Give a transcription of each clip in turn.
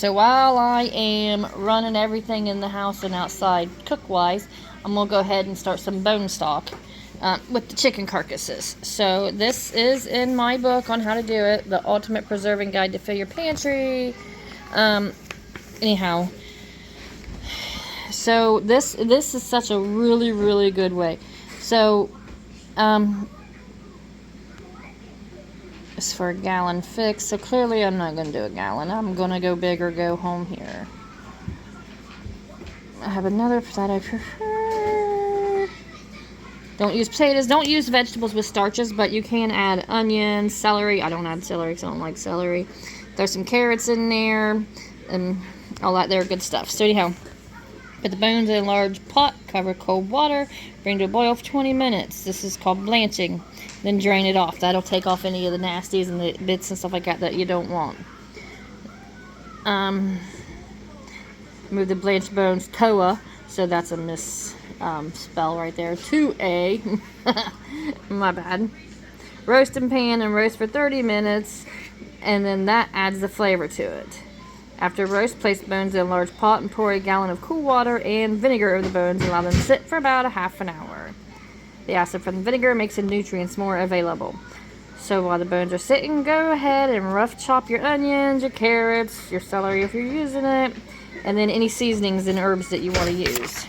So while I am running everything in the house and outside cook-wise, I'm going to go ahead and start some bone stock with the chicken carcasses. So this is in my book on how to do it, The Ultimate Preserving Guide to Fill Your Pantry. Anyhow, so this is such a really, really good way. So, it's for a gallon fix, so clearly I'm not going to do a gallon. I'm going to go big or go home here. I have another that I prefer. Don't use potatoes. Don't use vegetables with starches, but you can add onions, celery. I don't add celery because I don't like celery. Throw some carrots in there, and all that there good stuff. So anyhow, put the bones in a large pot, cover cold water, bring to a boil for 20 minutes. This is called blanching. Then drain it off. That'll take off any of the nasties and the bits and stuff like that you don't want. Move the blanched bones, toa, so that's a misspell right there. 2A. My bad. Roast in pan and roast for 30 minutes, and then that adds the flavor to it. After roast, place bones in a large pot and pour a gallon of cool water and vinegar over the bones and allow them to sit for about a half an hour. The acid from the vinegar makes the nutrients more available. So while the bones are sitting, go ahead and rough chop your onions, your carrots, your celery if you're using it, and then any seasonings and herbs that you want to use.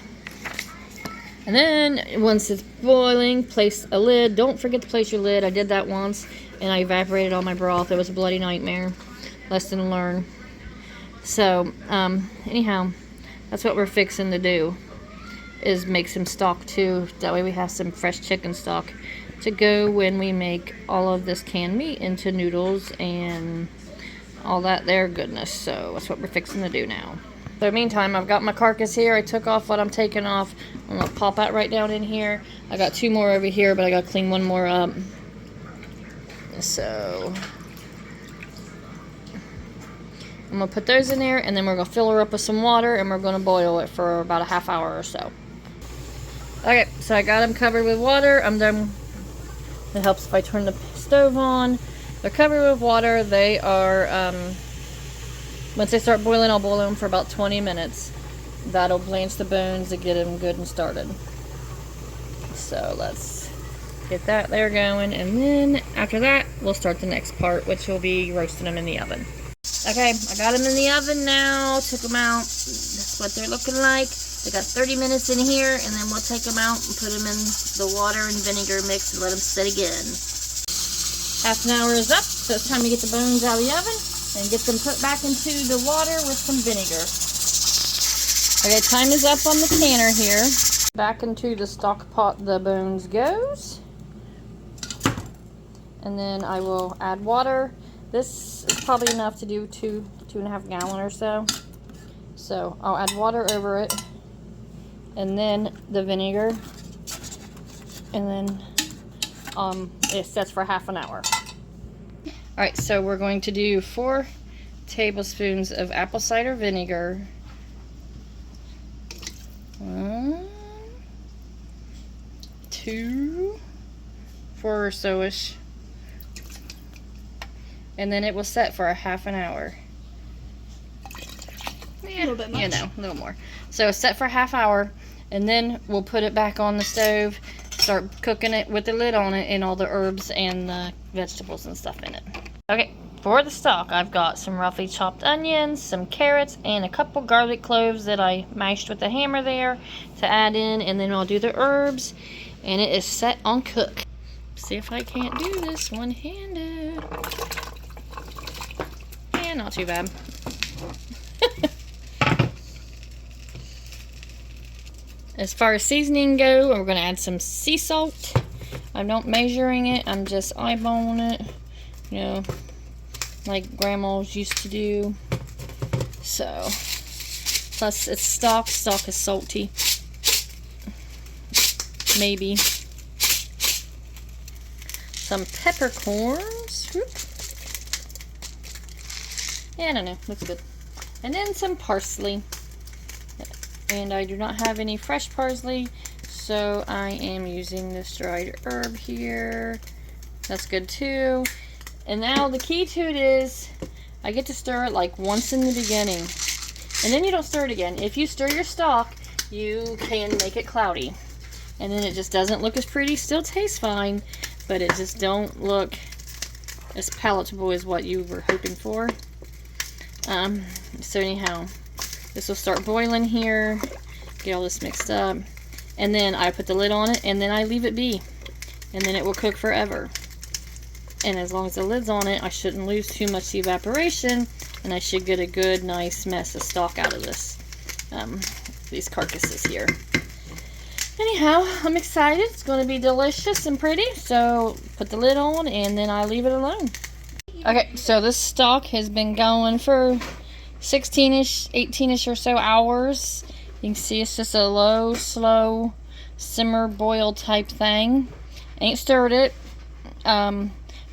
And then once it's boiling, place a lid. Don't forget to place your lid. I did that once and I evaporated all my broth. It was a bloody nightmare. Lesson learned. So anyhow, that's what we're fixing to do, is make some stock too. That way we have some fresh chicken stock to go when we make all of this canned meat into noodles and all that there goodness. So that's what we're fixing to do now. So meantime, I've got my carcass here. I took off what I'm taking off. I'm gonna pop that right down in here. I got 2 more over here, but I gotta clean 1 more up. So I'm gonna put those in there, and then we're gonna fill her up with some water, and we're gonna boil it for about a half hour or so. Okay, so I got them covered with water. I'm done. It helps if I turn the stove on. They're covered with water. They are, once they start boiling, I'll boil them for about 20 minutes. That'll blanch the bones and get them good and started. So let's get that there going, and then after that, we'll start the next part, which will be roasting them in the oven. Okay, I got them in the oven now. Took them out. That's what they're looking like. They got 30 minutes in here, and then we'll take them out and put them in the water and vinegar mix and let them sit again. Half an hour is up, so it's time to get the bones out of the oven and get them put back into the water with some vinegar. Okay, time is up on the canner here. Back into the stock pot the bones goes. And then I will add water. This is probably enough to do 2.5 gallons or so. So I'll add water over it, and then the vinegar, and then it sets for half an hour. Alright, so we're going to do 4 tablespoons of apple cider vinegar. 1, 2, 4 or so-ish. And then it will set for a half an hour. Yeah, a little bit much. You know, a little more. So set for a half hour, and then we'll put it back on the stove, start cooking it with the lid on it, and all the herbs and the vegetables and stuff in it. Okay, for the stock, I've got some roughly chopped onions, some carrots, and a couple garlic cloves that I mashed with the hammer there to add in, and then I'll do the herbs, and it is set on cook. See if I can't do this one-handed. Yeah, not too bad. As far as seasoning go, we're going to add some sea salt. I'm not measuring it, I'm just eyeballing it, you know, like grandmas used to do. So, plus it's stock. Stock is salty. Maybe some peppercorns. Whoop. Yeah, I don't know, looks good. And then some parsley. And I do not have any fresh parsley, so I am using this dried herb here. That's good too. And now the key to it is I get to stir it like once in the beginning. And then you don't stir it again. If you stir your stock, you can make it cloudy. And then it just doesn't look as pretty. Still tastes fine, but it just don't look as palatable as what you were hoping for. So anyhow, this will start boiling here. Get all this mixed up. And then I put the lid on it, and then I leave it be. And then it will cook forever. And as long as the lid's on it, I shouldn't lose too much evaporation, and I should get a good, nice mess of stock out of this, these carcasses here. Anyhow, I'm excited. It's going to be delicious and pretty. So put the lid on, and then I leave it alone. Okay, so this stock has been going for 16-ish, 18-ish or so hours. You can see it's just a low, slow simmer boil type thing. Ain't stirred it.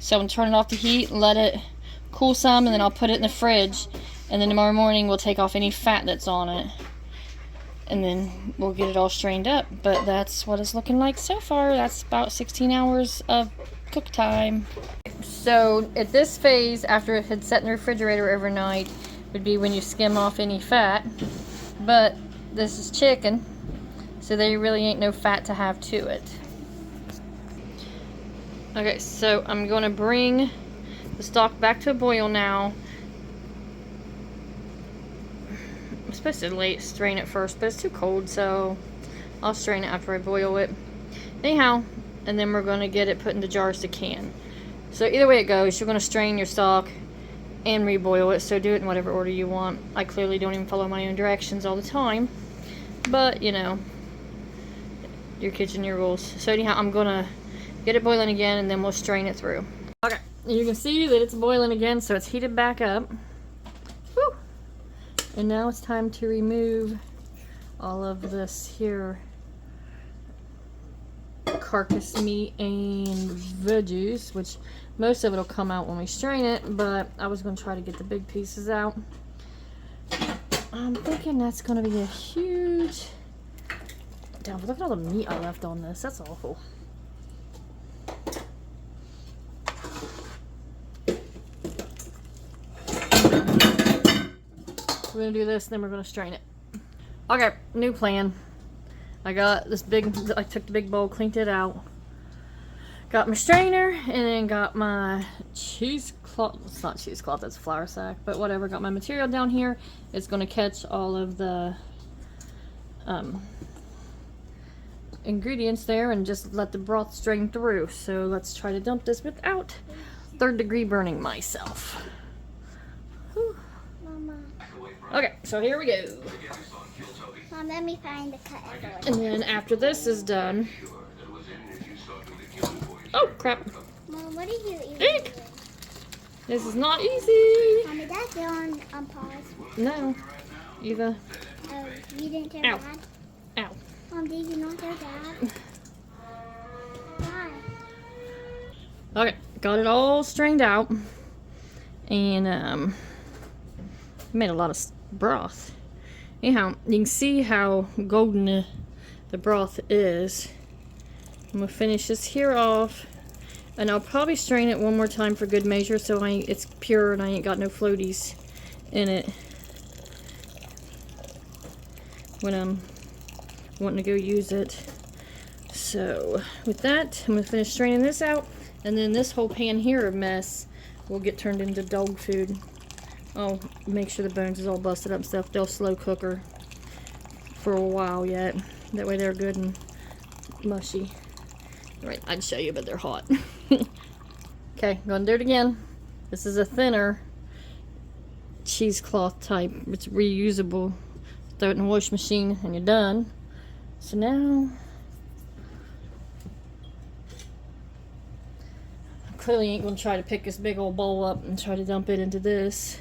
So I'm turning off the heat, let it cool some, and then I'll put it in the fridge. And then tomorrow morning we'll take off any fat that's on it. And then we'll get it all strained up. But that's what it's looking like so far. That's about 16 hours of cook time. So at this phase, after it had set in the refrigerator overnight, would be when you skim off any fat. But this is chicken, so there really ain't no fat to have to it. Okay, so I'm going to bring the stock back to a boil now. I'm supposed to strain it first, but it's too cold, so I'll strain it after I boil it. Anyhow, and then we're going to get it put into jars to can. So either way it goes, you're going to strain your stock and reboil it, so do it in whatever order you want. I clearly don't even follow my own directions all the time, but you know, your kitchen, your rules. So anyhow, I'm going to get it boiling again, and then we'll strain it through. Okay, you can see that it's boiling again, so it's heated back up. Whew. And now it's time to remove all of this here carcass meat and veggies, which most of it will come out when we strain it, but I was going to try to get the big pieces out. I'm thinking that's going to be a huge... Damn, look at all the meat I left on this. That's awful. We're going to do this, then we're going to strain it. Okay, new plan. I got this big, I took the big bowl, cleaned it out. Got my strainer, and then got my cheesecloth. It's not cheesecloth, that's a flour sack, but whatever. Got my material down here. It's going to catch all of the ingredients there and just let the broth strain through. So let's try to dump this without third-degree burning myself. Whew. Mama. Okay, so here we go. Mom, let me find the cut. And then after this is done... Oh, crap. Mom, what are you even Eek. doing? This is not easy. Mommy, that's still on pause. No. Eva. Oh, you didn't tell Ow. Dad? Ow. Mom, did you not tell Dad? Why? Okay, got it all strained out. And, made a lot of broth. Anyhow, you can see how golden the broth is. I'm gonna finish this here off, and I'll probably strain it one more time for good measure, so it's pure and I ain't got no floaties in it when I'm wanting to go use it. So with that, I'm gonna finish straining this out, and then this whole pan here of mess will get turned into dog food. I'll make sure the bones is all busted up and stuff. They'll slow cook her for a while yet. That way they're good and mushy. Right, I'd show you, but they're hot. Okay, gonna do it again. This is a thinner cheesecloth type. It's reusable. Throw it in the wash machine and you're done. So now, I clearly ain't gonna try to pick this big old bowl up and try to dump it into this.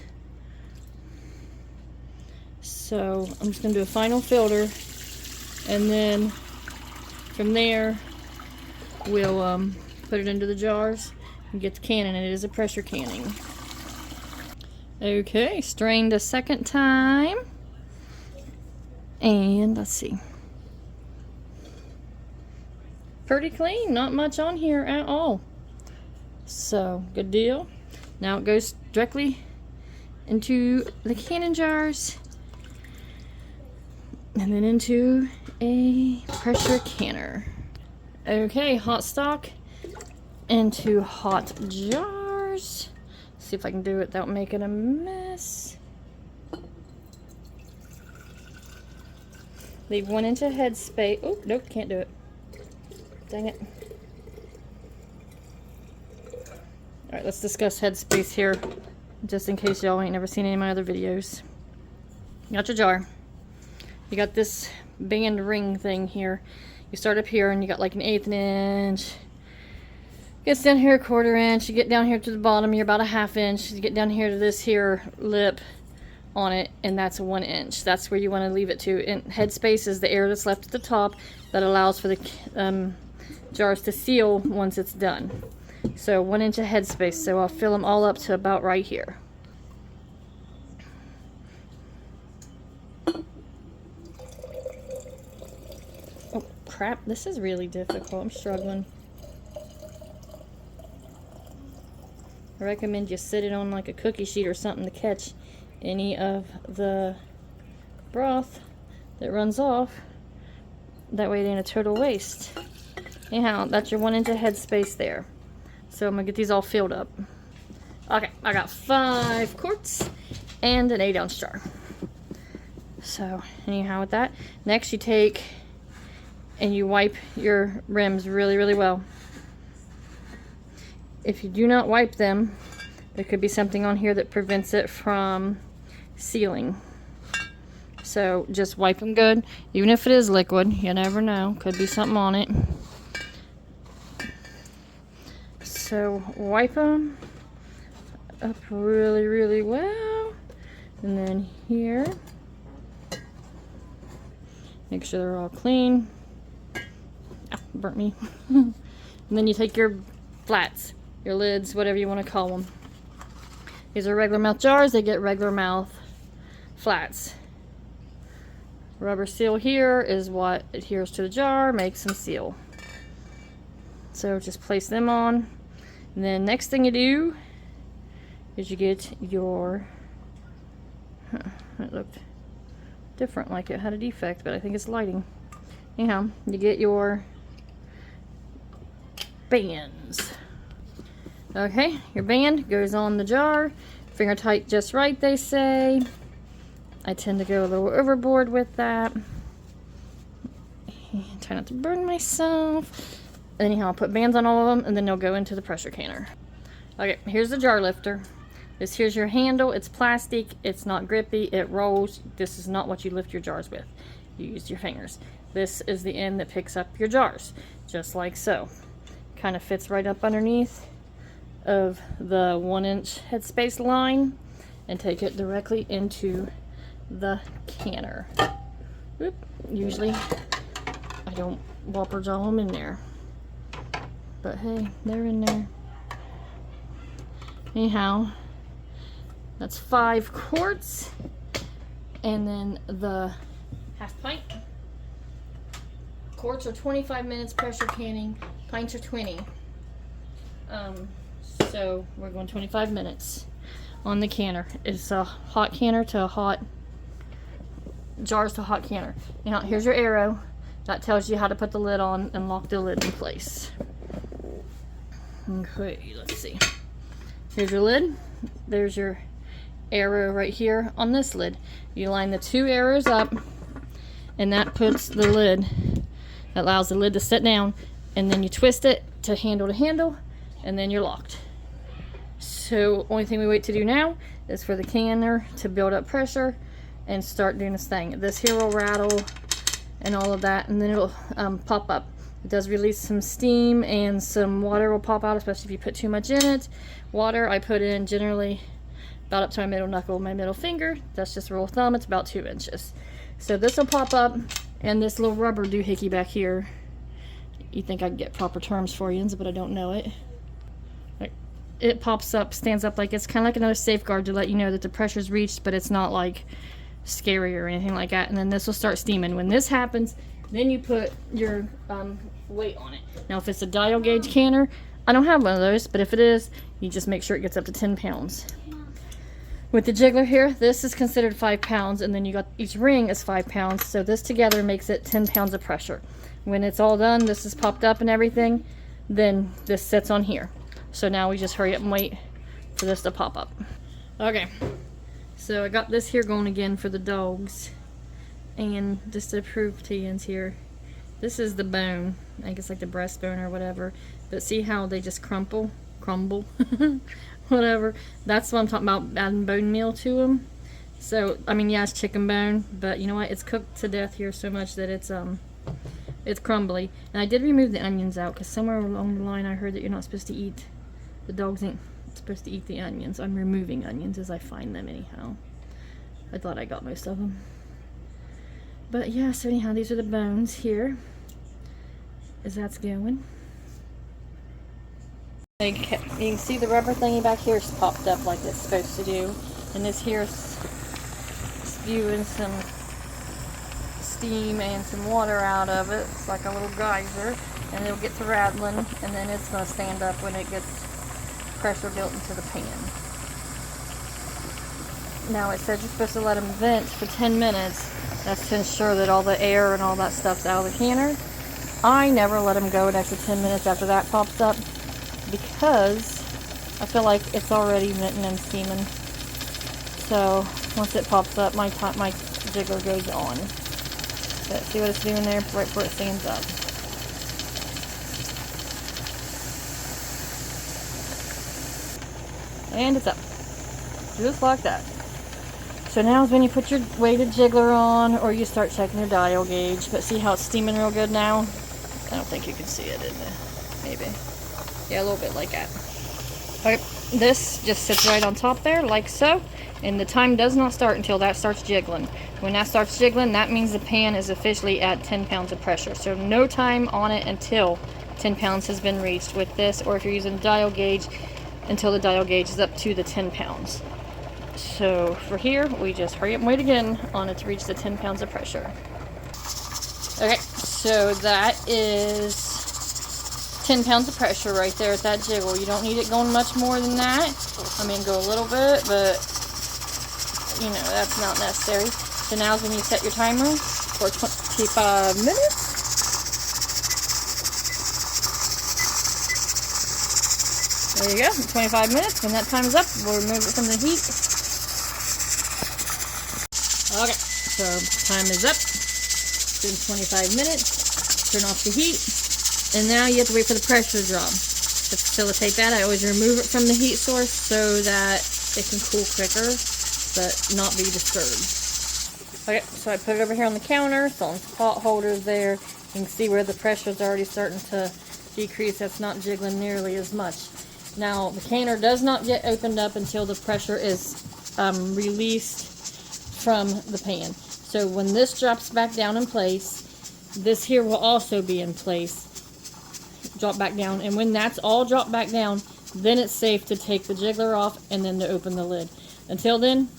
So I'm just gonna do a final filter, and then from there we'll put it into the jars and get the canning. It is a pressure canning. Okay, strained a second time, and let's see, pretty clean, not much on here at all. So good deal. Now it goes directly into the canning jars, and then into a pressure canner. Okay, hot stock into hot jars. See if I can do it without making a mess. Leave 1 inch of headspace. Oh, nope, can't do it. Dang it. Alright, let's discuss headspace here, just in case y'all ain't never seen any of my other videos. You got your jar. You got this band ring thing here. You start up here and you got like an 1/8 inch. Gets down here 1/4 inch. You get down here to the bottom, you're about a 1/2 inch. You get down here to this here lip on it, and that's a 1 inch. That's where you want to leave it to. And headspace is the air that's left at the top that allows for the jars to seal once it's done. So 1 inch of headspace. So I'll fill them all up to about right here. Oh crap, this is really difficult. I'm struggling. I recommend you sit it on like a cookie sheet or something to catch any of the broth that runs off. That way it ain't a total waste. Anyhow, that's your 1 inch of headspace there. So I'm gonna get these all filled up. Okay, I got 5 quarts and an 8-ounce jar. So anyhow with that, next you take and you wipe your rims really, really well. If you do not wipe them, there could be something on here that prevents it from sealing. So just wipe them good. Even if it is liquid, you never know. Could be something on it. So wipe them up really, really well. And then here, make sure they're all clean. Ah, burnt me. And then you take your flats, your lids, whatever you want to call them. These are regular mouth jars. They get regular mouth flats. Rubber seal here is what adheres to the jar, makes them seal. So just place them on. And then next thing you do is you get your, it looked different, like it had a defect, but I think it's lighting. Anyhow, you get your bands. Okay, your band goes on the jar. Finger tight just right, they say. I tend to go a little overboard with that. Try not to burn myself. Anyhow, I'll put bands on all of them, and then they'll go into the pressure canner. Okay, here's the jar lifter. Here's your handle. It's plastic. It's not grippy. It rolls. This is not what you lift your jars with. You use your fingers. This is the end that picks up your jars, just like so. Kind of fits right up underneath of the 1 inch headspace line, and take it directly into the canner. Oop, usually I don't whopper jaw them in there, but hey, they're in there. Anyhow, that's 5 quarts, and then the half pint. Quarts are 25 minutes pressure canning, pints are 20. So we're going 25 minutes on the canner. It's a hot canner to a hot jars to hot canner. Now here's your arrow that tells you how to put the lid on and lock the lid in place. Okay, let's see. Here's your lid. There's your arrow right here on this lid. You line the 2 arrows up, and that puts the lid, that allows the lid to sit down, and then you twist it to handle, and then you're locked. So only thing we wait to do now is for the canner to build up pressure and start doing this thing. This here will rattle and all of that, and then it'll pop up. It does release some steam, and some water will pop out, especially if you put too much in it. Water I put in generally about up to my middle knuckle, my middle finger. That's just a rule of thumb. It's about 2 inches. So this will pop up, and this little rubber doohickey back here. You think I'd get proper terms for you, but I don't know it. It pops up, stands up like it's kind of like another safeguard to let you know that the pressure's reached, but it's not like scary or anything like that. And then this will start steaming. When this happens, then you put your weight on it. Now if it's a dial gauge canner, I don't have one of those, but if it is, you just make sure it gets up to 10 pounds. With the jiggler here, this is considered 5 pounds, and then you got each ring is 5 pounds, so this together makes it 10 pounds of pressure. When it's all done, this is popped up and everything, then this sits on here. So now we just hurry up and wait for this to pop up. Okay, so I got this here going again for the dogs, and just to prove to you here, this is the bone. I think it's like the breastbone or whatever, but see how they just crumble, whatever. That's what I'm talking about, adding bone meal to them. So I mean, yeah, it's chicken bone, but you know what, it's cooked to death here so much that it's crumbly. And I did remove the onions out because somewhere along the line I heard that you're not supposed to eat, the dogs ain't supposed to eat the onions. I'm removing onions as I find them anyhow. I thought I got most of them, but yeah. So anyhow, these are the bones here as that's going. You can see the rubber thingy back here is popped up like it's supposed to do, and this here's spewing some steam and some water out of it. It's like a little geyser, and it'll get to rattling, and then it's going to stand up when it gets pressure built into the pan. Now it said you're supposed to let them vent for 10 minutes. That's to ensure that all the air and all that stuff's out of the canner. I never let them go an extra 10 minutes after that pops up, because I feel like it's already venting and steaming. So once it pops up, my jiggler goes on. But see what it's doing there right before it stands up. And it's up. Just like that. So now is when you put your weighted jiggler on, or you start checking your dial gauge. But see how it's steaming real good now? I don't think you can see it in there. Maybe. Yeah, a little bit like that. Okay, this just sits right on top there, like so. And the time does not start until that starts jiggling. When that starts jiggling, that means the pan is officially at 10 pounds of pressure. So no time on it until 10 pounds has been reached with this, or if you're using a dial gauge, until the dial gauge is up to the 10 pounds. So for here, we just hurry up and wait again on it to reach the 10 pounds of pressure. Okay, so that is 10 pounds of pressure right there at that jiggle. You don't need it going much more than that. I mean, go a little bit, but you know, that's not necessary. So now is when you set your timer for 25 minutes. There you go, 25 minutes. When that time is up, we'll remove it from the heat. Okay, so time is up. It's been 25 minutes. Turn off the heat. And now you have to wait for the pressure to drop. To facilitate that, I always remove it from the heat source so that it can cool quicker, but not be disturbed. Okay, so I put it over here on the counter. It's on the pot holders there. You can see where the pressure is already starting to decrease. That's not jiggling nearly as much. Now, the canner does not get opened up until the pressure is released from the pan. So when this drops back down in place, this here will also be in place. Drop back down, and when that's all dropped back down, then it's safe to take the jiggler off and then to open the lid. Until then,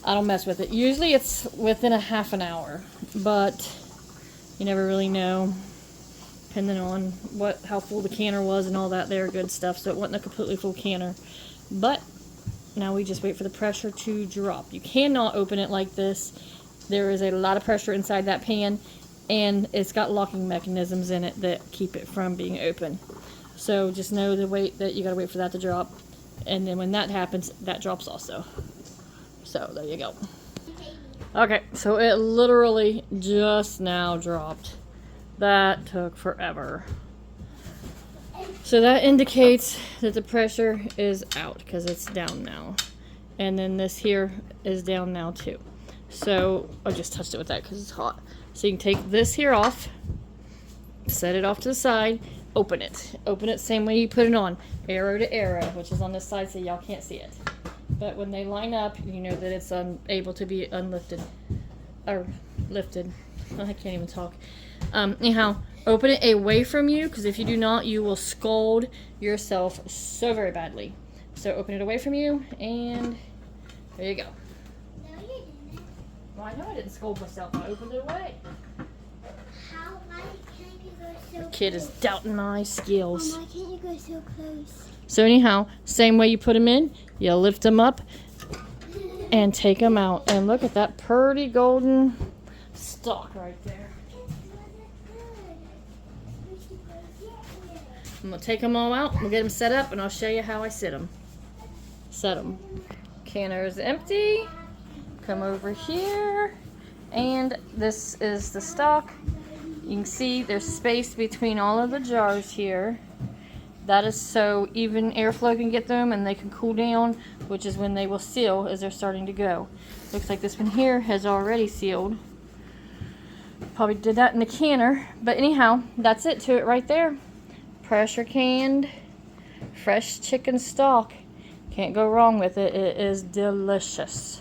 I don't mess with it. Usually it's within a half an hour, but you never really know, depending on how full the canner was and all that there good stuff. So it wasn't a completely full canner, but now we just wait for the pressure to drop. You cannot open it like this. There is a lot of pressure inside that pan, and it's got locking mechanisms in it that keep it from being open. So just know that you gotta wait for that to drop, and then when that happens, that drops also. So there you go. Okay, so it literally just now dropped. That took forever. So that indicates that the pressure is out because it's down now. And then this here is down now too. So I just touched it with that because it's hot. So you can take this here off, set it off to the side, open it. Open it same way you put it on, arrow to arrow, which is on this side so y'all can't see it. But when they line up, you know that it's able to be unlifted, or lifted. I can't even talk. Anyhow, open it away from you, because if you do not, you will scold yourself so very badly. So open it away from you, and there you go. No, you didn't. Well, I know I didn't scold myself. I opened it away. Why can't you go so close? Kid is doubting my skills. Why can't you go so close? So anyhow, same way you put them in, you lift them up, and take them out. And look at that pretty golden stalk right there. I'm going to take them all out. We'll get them set up and I'll show you how I set them. Canner is empty. Come over here. And this is the stalk. You can see there's space between all of the jars here. That is so even airflow can get them and they can cool down, which is when they will seal as they're starting to go. Looks like this one here has already sealed. Probably did that in the canner. But anyhow, that's it to it right there. Pressure canned, fresh chicken stock. Can't go wrong with it. It is delicious.